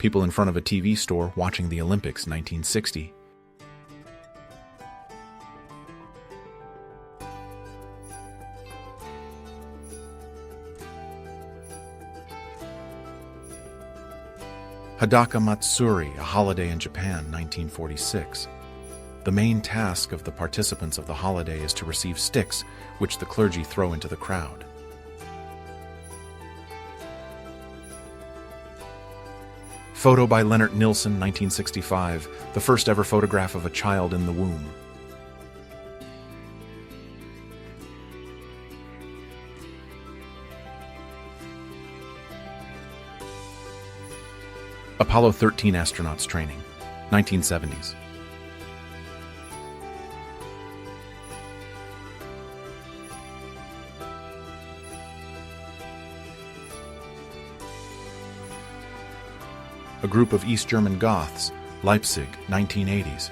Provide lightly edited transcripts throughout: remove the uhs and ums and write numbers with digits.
People in front of a TV store watching the Olympics, 1960. Hadaka Matsuri, a holiday in Japan, 1946. The main task of the participants of the holiday is to receive sticks, which the clergy throw into the crowd. Photo by Leonard Nilsson, 1965, the first ever photograph of a child in the womb. Apollo 13 astronauts training, 1970s. A group of East German Goths, Leipzig, 1980s.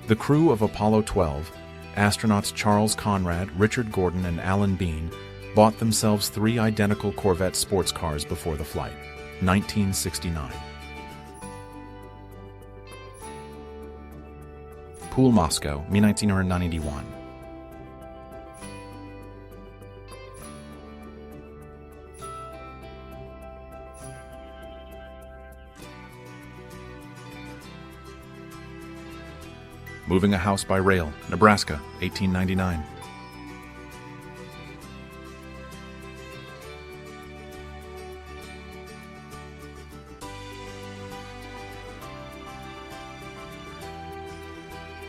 The crew of Apollo 12, astronauts Charles Conrad, Richard Gordon, and Alan Bean, bought themselves 3 identical Corvette sports cars before the flight, 1969. Pool, Moscow, 1991. Moving a house by rail, Nebraska, 1899.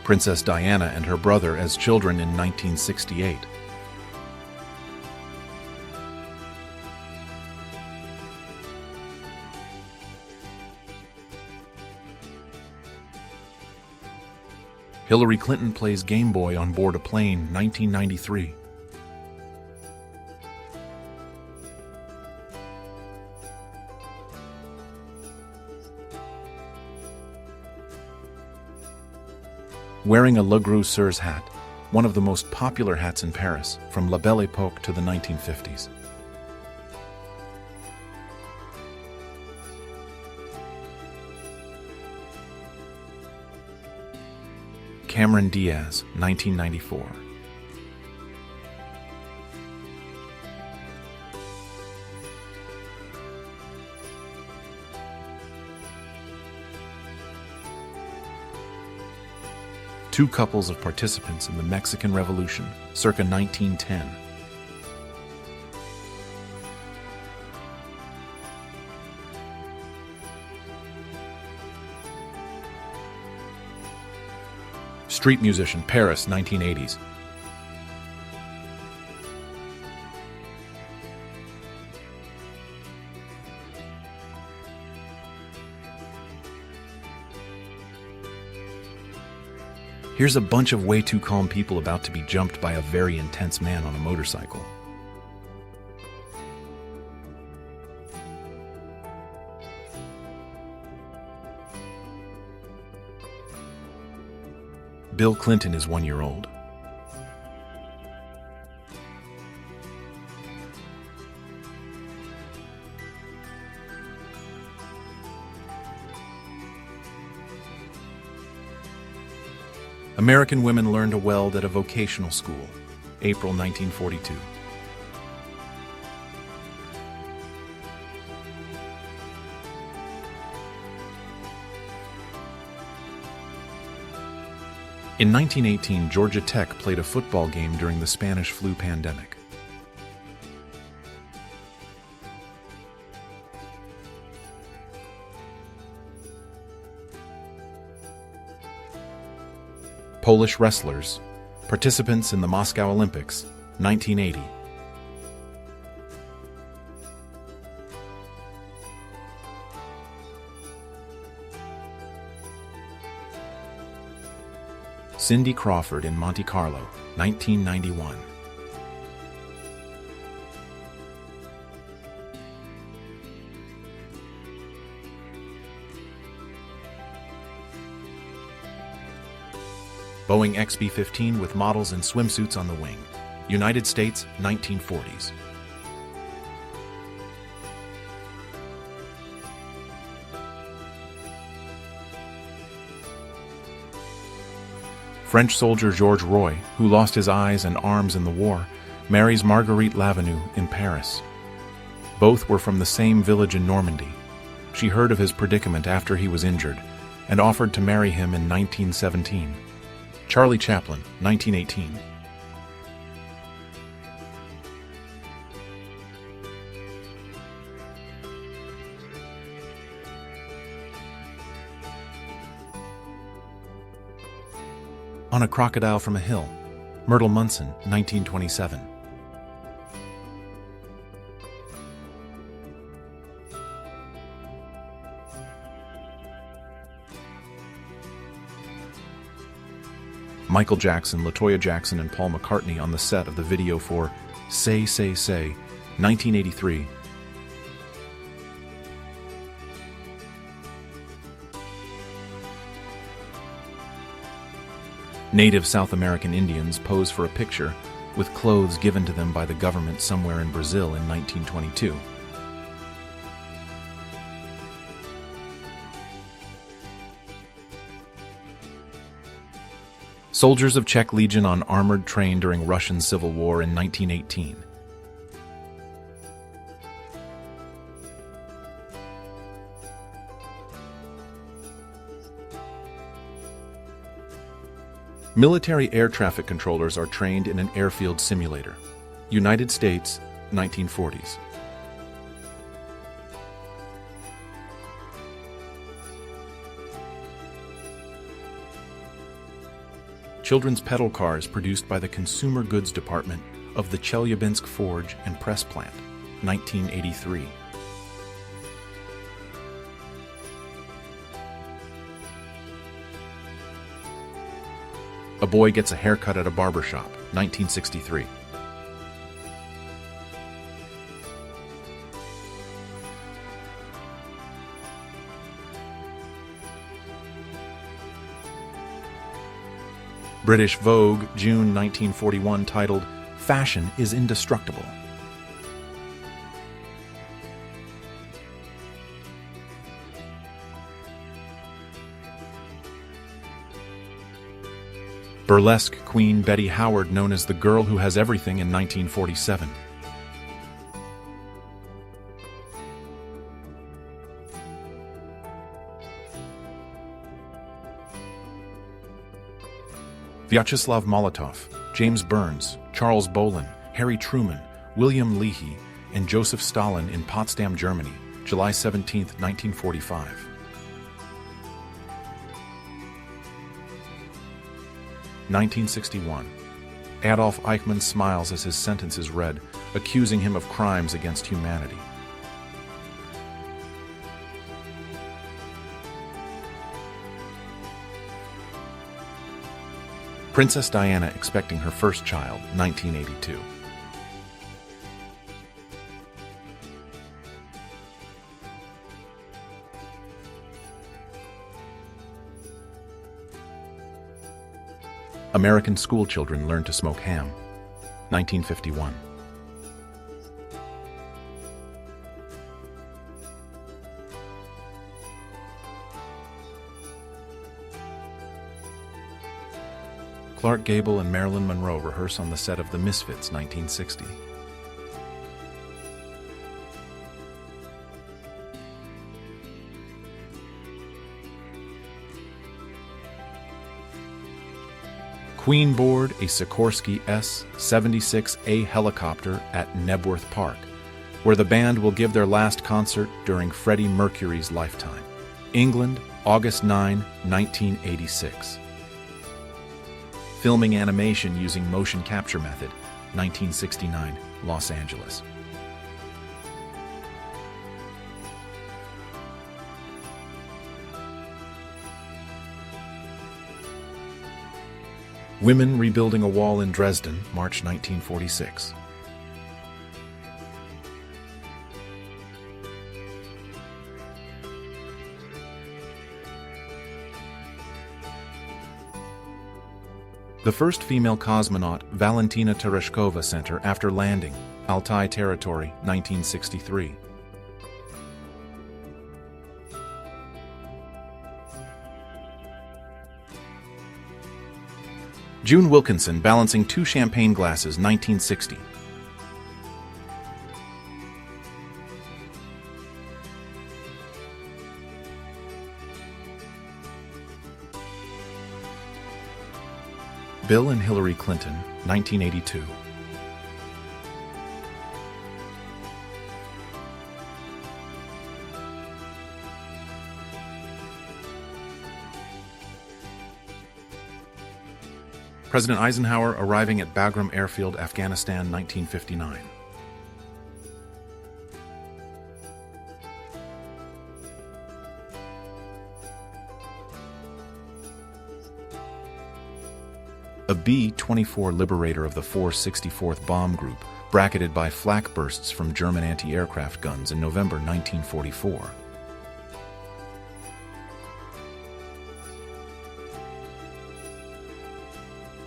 Princess Diana and her brother as children in 1968. Hillary Clinton plays Game Boy on board a plane, 1993. Wearing a Le Gros Sirs hat, one of the most popular hats in Paris, from La Belle Époque to the 1950s. Cameron Diaz, 1994. Two couples of participants in the Mexican Revolution, circa 1910. Street musician, Paris, 1980s. Here's a bunch of way too calm people about to be jumped by a very intense man on a motorcycle. Bill Clinton is 1 year old. American women learn to weld at a vocational school, April 1942. In 1918, Georgia Tech played a football game during the Spanish flu pandemic. Polish wrestlers, participants in the Moscow Olympics, 1980. Cindy Crawford in Monte Carlo, 1991. Boeing XB-15 with models in swimsuits on the wing. United States, 1940s. French soldier Georges Roy, who lost his eyes and arms in the war, marries Marguerite Lavenu in Paris. Both were from the same village in Normandy. She heard of his predicament after he was injured and offered to marry him in 1917. Charlie Chaplin, 1918. On a Crocodile from a Hill, Myrtle Munson, 1927. Michael Jackson, LaToya Jackson, and Paul McCartney on the set of the video for Say, Say, Say, 1983. Native South American Indians pose for a picture with clothes given to them by the government somewhere in Brazil in 1922. Soldiers of Czech Legion on armored train during Russian Civil War in 1918. Military air traffic controllers are trained in an airfield simulator. United States, 1940s. Children's pedal cars produced by the Consumer Goods Department of the Chelyabinsk Forge and Press Plant, 1983. A boy gets a haircut at a barber shop, 1963. British Vogue, June 1941, titled, "Fashion is Indestructible." Burlesque queen Betty Howard, known as the Girl Who Has Everything, in 1947. Vyacheslav Molotov, James Burns, Charles Bolin, Harry Truman, William Leahy, and Joseph Stalin in Potsdam, Germany, July 17, 1945. (1961). Adolf Eichmann smiles as his sentence is read, accusing him of crimes against humanity. Princess Diana expecting her first child, 1982. American school children learn to smoke ham, 1951. Clark Gable and Marilyn Monroe rehearse on the set of The Misfits, 1960. Queen board a Sikorsky S-76A helicopter at Nebworth Park, where the band will give their last concert during Freddie Mercury's lifetime. England, August 9, 1986. Filming animation using motion capture method, 1969, Los Angeles. Women rebuilding a wall in Dresden, March 1946. The first female cosmonaut, Valentina Tereshkova, sent her after landing, Altai Territory, 1963. June Wilkinson balancing 2 champagne glasses, 1960. Bill and Hillary Clinton, 1982. President Eisenhower arriving at Bagram Airfield, Afghanistan, 1959. A B-24 liberator of the 464th Bomb Group, bracketed by flak bursts from German anti-aircraft guns in November 1944.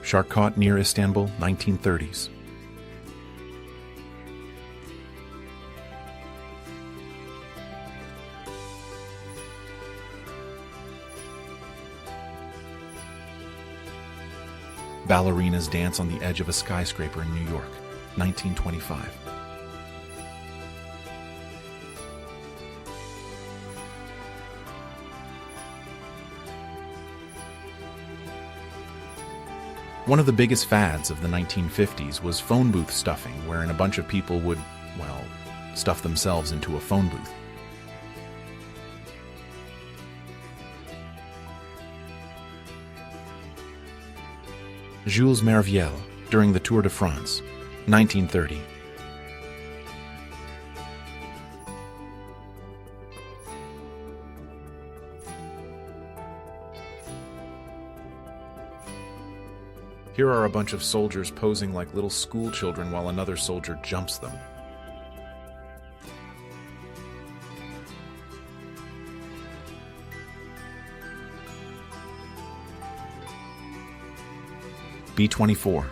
Shark caught near Istanbul, 1930s. Ballerinas dance on the edge of a skyscraper in New York, 1925. One of the biggest fads of the 1950s was phone booth stuffing, wherein a bunch of people would, well, stuff themselves into a phone booth. Jules Merviel, during the Tour de France, 1930. Here are a bunch of soldiers posing like little school children while another soldier jumps them. B-24,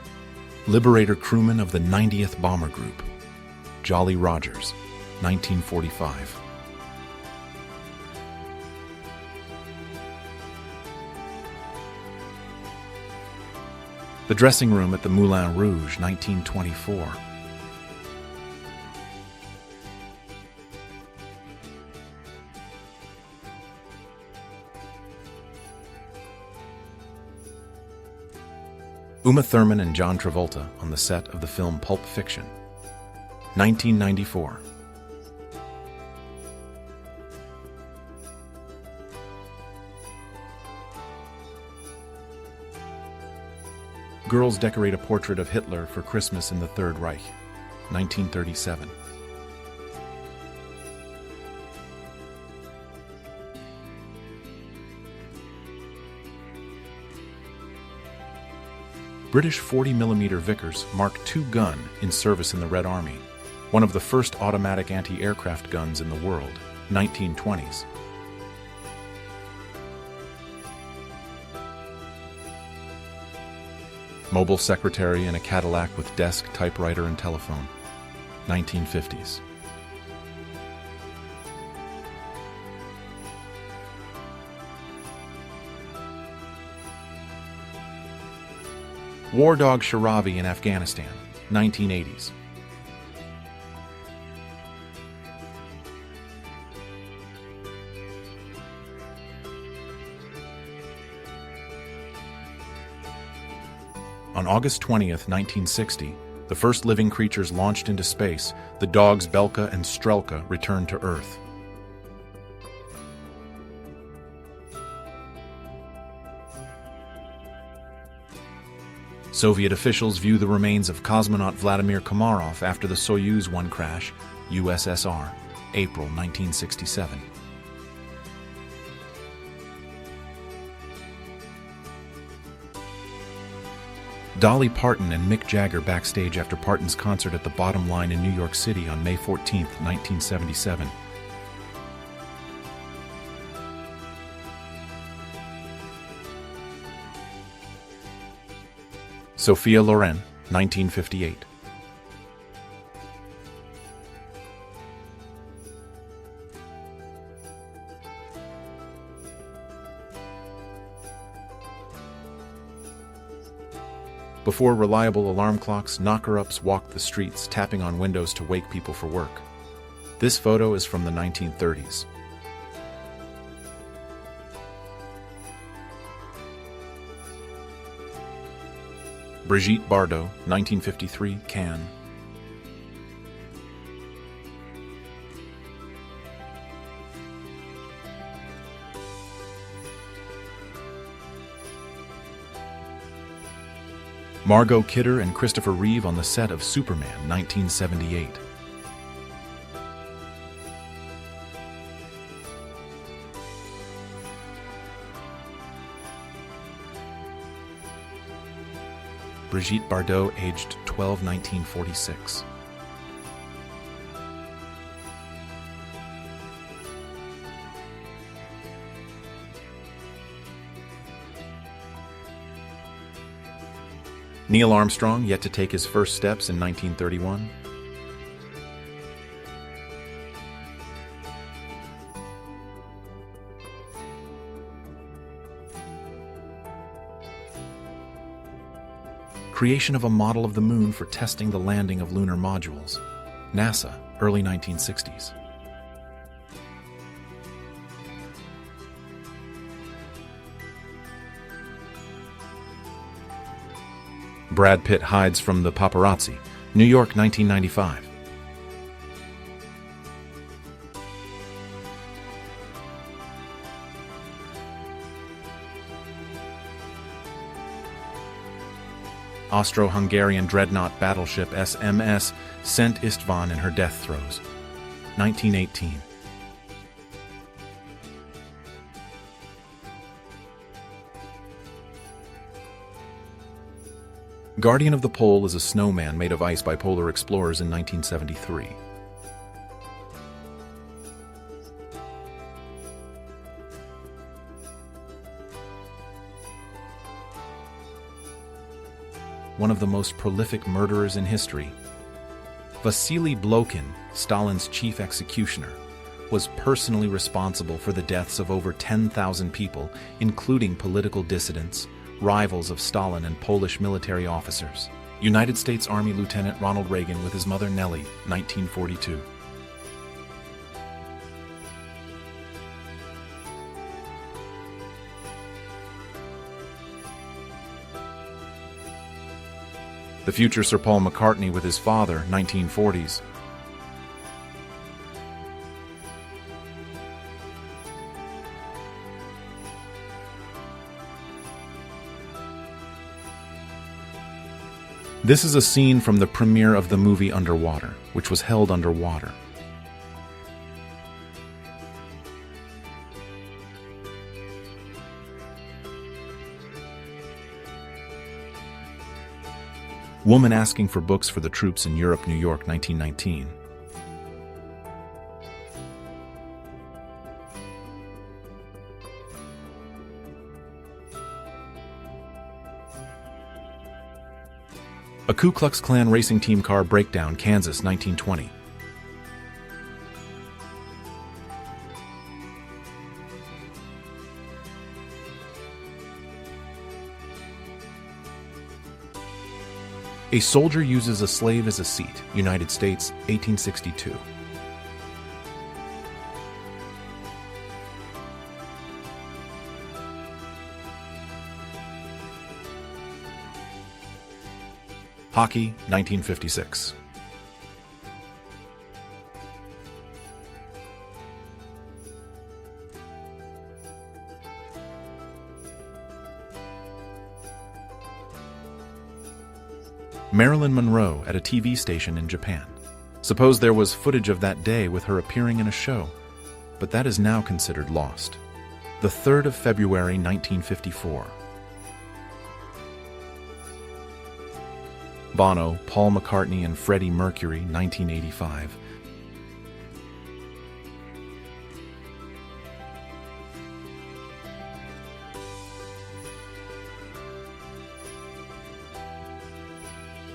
Liberator crewman of the 90th Bomber Group, Jolly Rogers, 1945. The dressing room at the Moulin Rouge, 1924. Uma Thurman and John Travolta on the set of the film Pulp Fiction, 1994. Girls decorate a portrait of Hitler for Christmas in the Third Reich, 1937. British 40mm Vickers Mark II gun in service in the Red Army, one of the first automatic anti-aircraft guns in the world, 1920s. Mobile secretary in a Cadillac with desk, typewriter, and telephone, 1950s. War dog Shiravi in Afghanistan, 1980s. On August 20th, 1960, the first living creatures launched into space, the dogs Belka and Strelka returned to Earth. Soviet officials view the remains of cosmonaut Vladimir Komarov after the Soyuz 1 crash, USSR, April 1967. Dolly Parton and Mick Jagger backstage after Parton's concert at the Bottom Line in New York City on May 14, 1977. Sophia Loren, 1958. Before reliable alarm clocks, knocker-ups walked the streets, tapping on windows to wake people for work. This photo is from the 1930s. Brigitte Bardot, 1953, Cannes. Margot Kidder and Christopher Reeve on the set of Superman, 1978. Brigitte Bardot, aged 12, 1946. Neil Armstrong, yet to take his first steps in 1931. Creation of a model of the moon for testing the landing of lunar modules. NASA, early 1960s. Brad Pitt hides from the paparazzi. New York, 1995. Austro-Hungarian dreadnought battleship SMS sent Istvan in her death throes. 1918. Guardian of the Pole is a snowman made of ice by polar explorers in 1973. One of the most prolific murderers in history, Vasily Blokhin, Stalin's chief executioner, was personally responsible for the deaths of over 10,000 people, including political dissidents, rivals of Stalin, and Polish military officers. United States Army Lieutenant Ronald Reagan with his mother Nellie, 1942. The future Sir Paul McCartney with his father, 1940s. This is a scene from the premiere of the movie Underwater, which was held underwater. Woman asking for books for the troops in Europe, New York, 1919. A Ku Klux Klan racing team car breakdown, Kansas, 1920. A soldier uses a slave as a seat, United States, 1862. Hockey, 1956. Marilyn Monroe at a TV station in Japan. Suppose there was footage of that day with her appearing in a show, but that is now considered lost. The 3rd of February, 1954. Bono, Paul McCartney, and Freddie Mercury, 1985.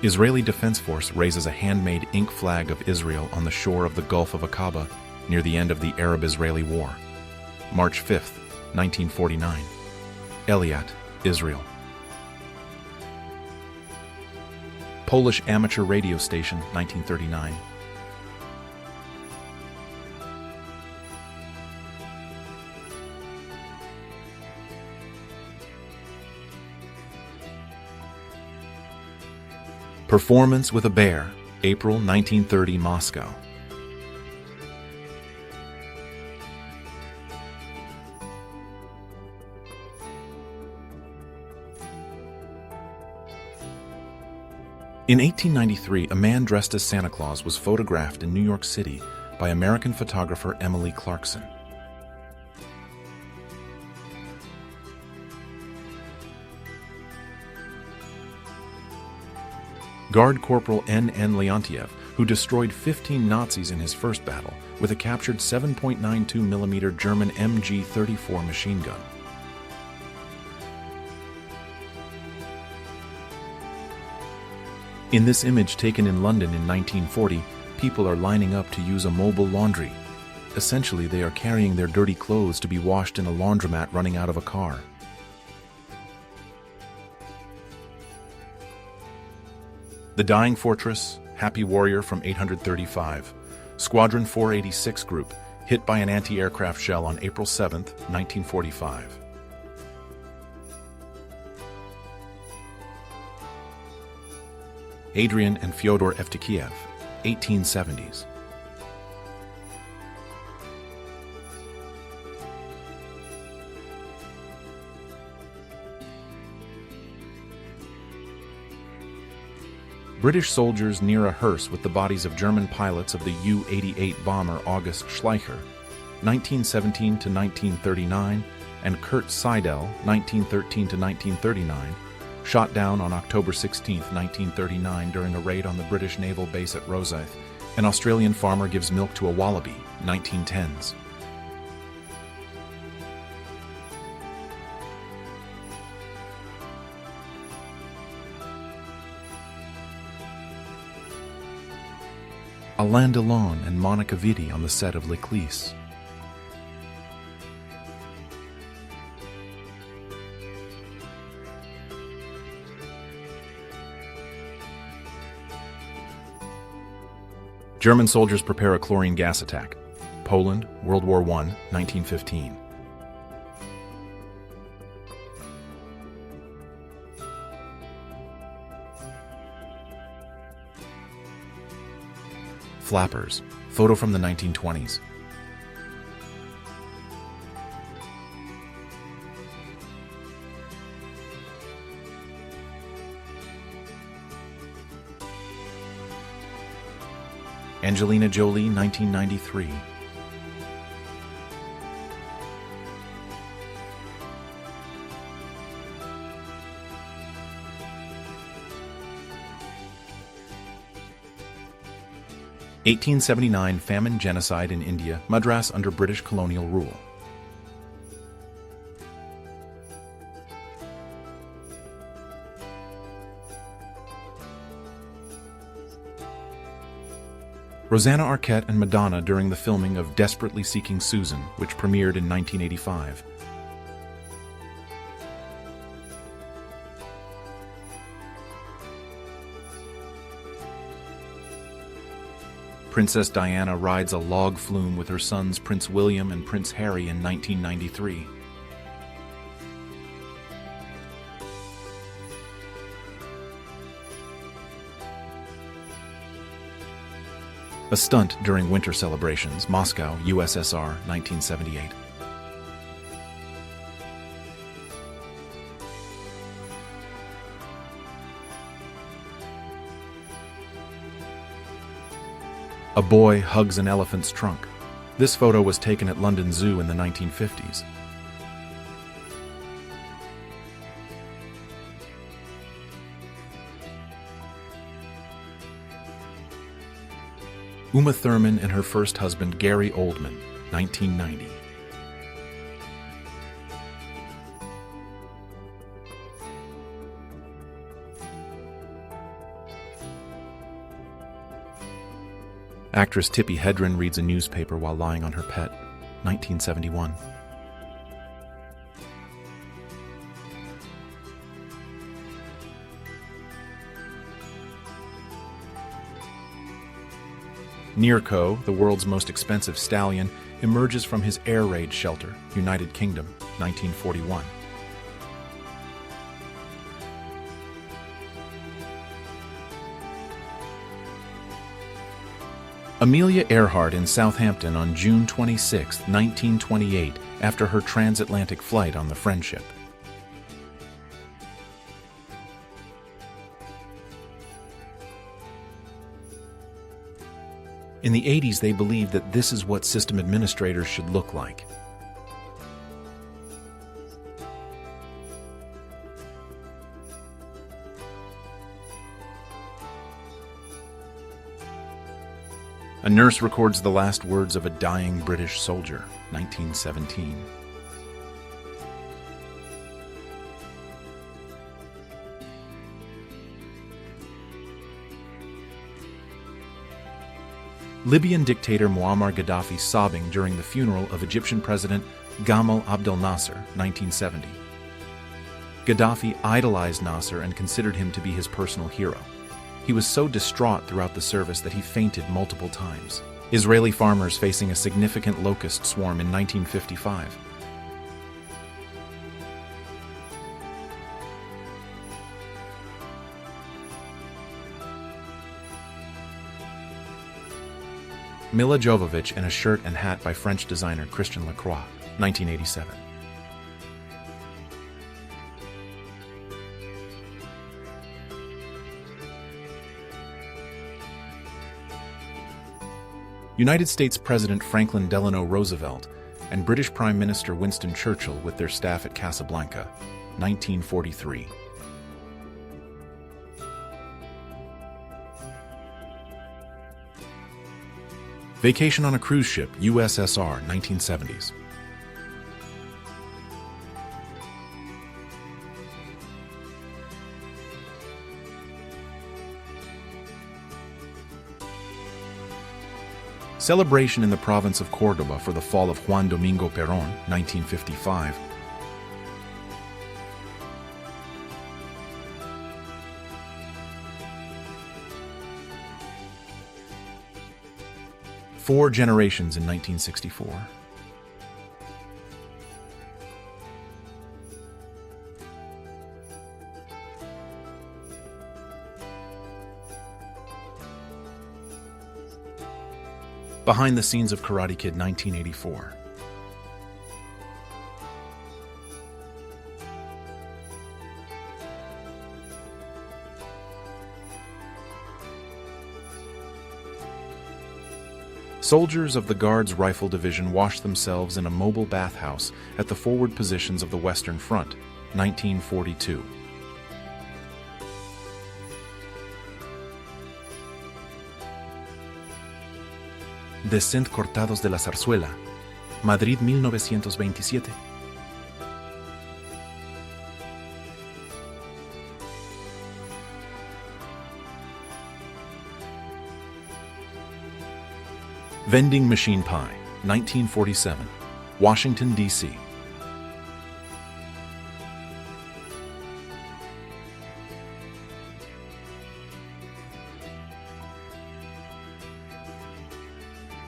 Israeli Defense Force raises a handmade ink flag of Israel on the shore of the Gulf of Aqaba near the end of the Arab-Israeli War. March 5, 1949. Eilat, Israel. Polish amateur radio station, 1939. Performance with a Bear, April 1930, Moscow. In 1893, a man dressed as Santa Claus was photographed in New York City by American photographer Emily Clarkson. Guard Corporal N.N. Leontiev, who destroyed 15 Nazis in his first battle with a captured 7.92mm German MG-34 machine gun. In this image taken in London in 1940, people are lining up to use a mobile laundry. Essentially, they are carrying their dirty clothes to be washed in a laundromat running out of a car. The Dying Fortress, Happy Warrior from 835, Squadron 486 Group, hit by an anti-aircraft shell on April 7, 1945. Adrian and Fyodor Evtikiev, 1870s. British soldiers near a hearse with the bodies of German pilots of the U-88 bomber August Schleicher, 1917 to 1939, and Kurt Seidel, 1913 to 1939, shot down on October 16, 1939 during a raid on the British naval base at Rosyth. An Australian farmer gives milk to a wallaby, 1910s. Alain Delon and Monica Vitti on the set of L'Eclisse. German soldiers prepare a chlorine gas attack. Poland, World War I, 1915. Flappers, photo from the 1920s. Angelina Jolie, 1993. (1879) Famine genocide in India, Madras under British colonial rule. Rosanna Arquette and Madonna during the filming of Desperately Seeking Susan, which premiered in 1985. Princess Diana rides a log flume with her sons Prince William and Prince Harry in 1993. A stunt during winter celebrations, Moscow, USSR, 1978. A boy hugs an elephant's trunk. This photo was taken at London Zoo in the 1950s. Uma Thurman and her first husband, Gary Oldman, 1990. Actress Tippi Hedren reads a newspaper while lying on her pet, 1971. Nearco, the world's most expensive stallion, emerges from his air raid shelter, United Kingdom, 1941. Amelia Earhart in Southampton on June 26, 1928, after her transatlantic flight on the Friendship. In the 80s, they believed that this is what system administrators should look like. A nurse records the last words of a dying British soldier, 1917. Libyan dictator Muammar Gaddafi sobbing during the funeral of Egyptian President Gamal Abdel Nasser, 1970. Gaddafi idolized Nasser and considered him to be his personal hero. He was so distraught throughout the service that he fainted multiple times. Israeli farmers facing a significant locust swarm in 1955. Mila Jovovich in a shirt and hat by French designer Christian Lacroix, 1987. United States President Franklin Delano Roosevelt and British Prime Minister Winston Churchill with their staff at Casablanca, 1943. Vacation on a cruise ship, USSR, 1970s. Celebration in the province of Córdoba for the fall of Juan Domingo Perón, 1955. Four generations in 1964. Behind the scenes of Karate Kid 1984. Soldiers of the Guards Rifle Division washed themselves in a mobile bathhouse at the forward positions of the Western Front, 1942. Descent cortados de la zarzuela, Madrid 1927. Vending Machine Pie, 1947, Washington, D.C.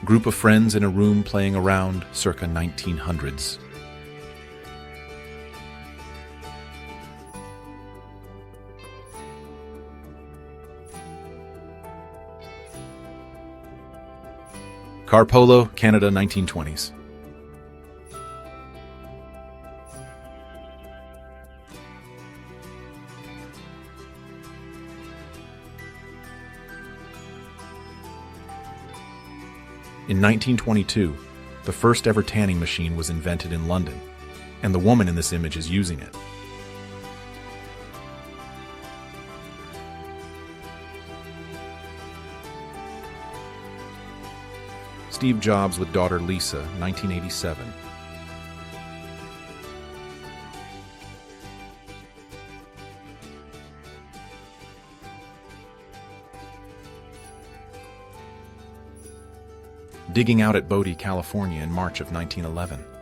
Group of friends in a room playing around circa 1900s. Car polo, Canada, 1920s. In 1922, the first ever tanning machine was invented in London, and the woman in this image is using it. Steve Jobs with daughter Lisa, 1987. digging out at Bodie, California in March of 1911.